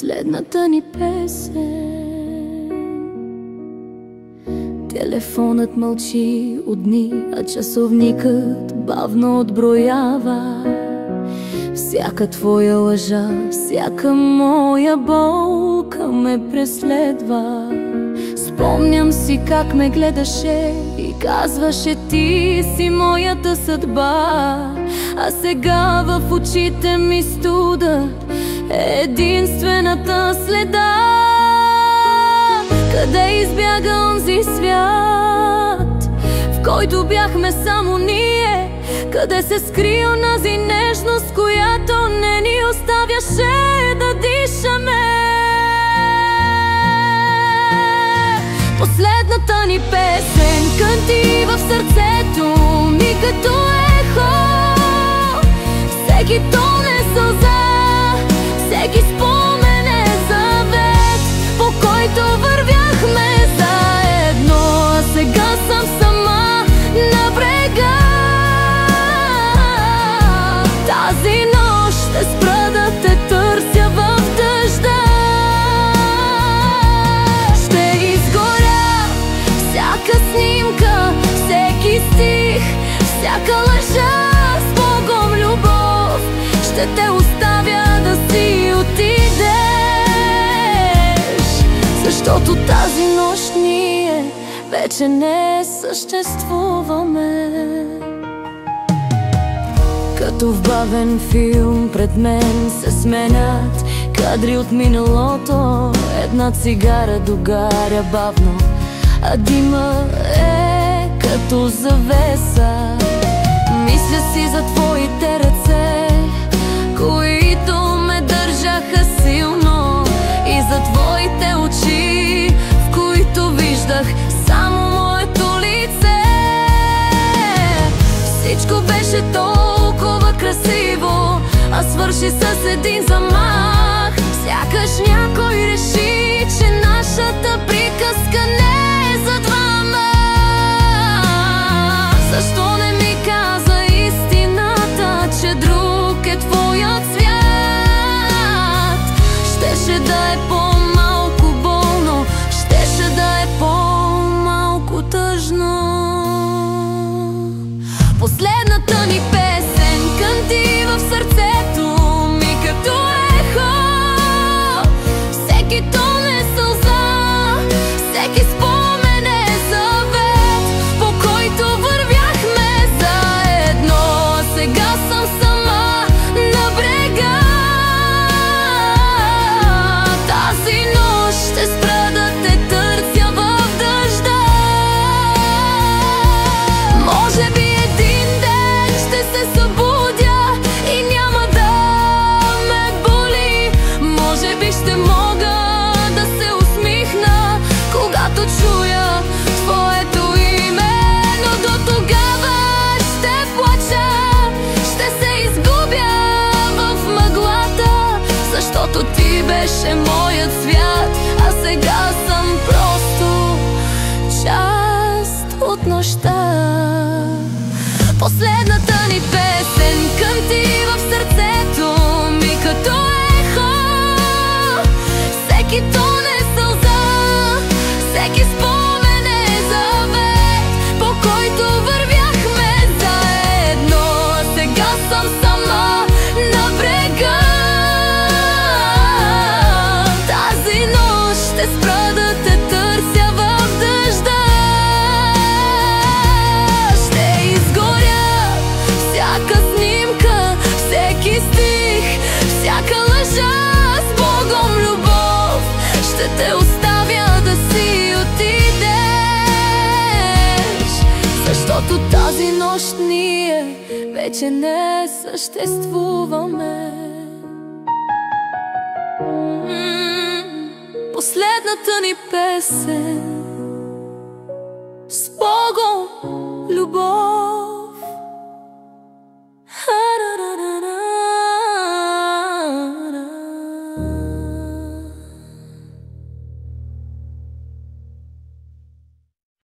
Последната ни песен. Телефонът мълчи от дни, а часовникът бавно отброява. Всяка твоя лъжа, всяка моя болка ме преследва. Спомням си как ме гледаше и казваше: ти си моята съдба. А сега в очите ми студа е единствената следа. Къде избяга онзи свят, в който бяхме само ние? Къде се скри онази нежност, която не ни оставяше да дишаме? Последната ни песен кънти в сърцето ми като ехо. Всеки тон е сълза, всеки спомен е завет, по който вървяхме заедно. А сега съм сама на брега. Тази нощ ще спра да те търся в дъжда. Ще изгоря всяка снимка, всеки стих, всяка лъжа. С Богом любов ще те оставя да си отидеш, защото тази нощ ние вече не съществуваме. Като в бавен филм пред мен се сменят кадри от миналото. Една цигара догаря бавно, а дима е като завеса. Мисля си за твоите ръце, които ме държаха силно, и за твоите очи, в които виждах само моето лице. Всичко беше толкова красиво, а свърши с един замах. Сякаш някой реши, че нашата приказка не е за двама. Защо не ми каза истината, че друг е твоят свят? Щеше да е по-малко болно, щеше да е по-малко тъжно. Последната ни песен кънти в сърцето ми като ехо. Всеки тон е сълза, всеки спомен е завет, по който вървяхме заедно. А сега съм сама на брега. Тази нощ ще спра да те търся в дъжда. Може би един ден ще се събудя и няма да ме боли. Може би ще мога да се усмихна, когато чуя твоето име. Но до тогава ще плача, ще се изгубя в мъглата, защото ти беше моят свят, а сега съм просто част от нощта. Последната ни песен кънти в сърцето ми като ехо. Всеки тон е сълза, всеки спомен е завет, по който вървяхме заедно. А сега съм сама на брега. Тази нощ ще спра да те търся в дъжда. Ще изгоря всяка снимка, всеки стих, всяка лъжа. С Богом любов ще те оставя да си отидеш, защото тази нощ ние вече не съществуваме. Последната ни песен.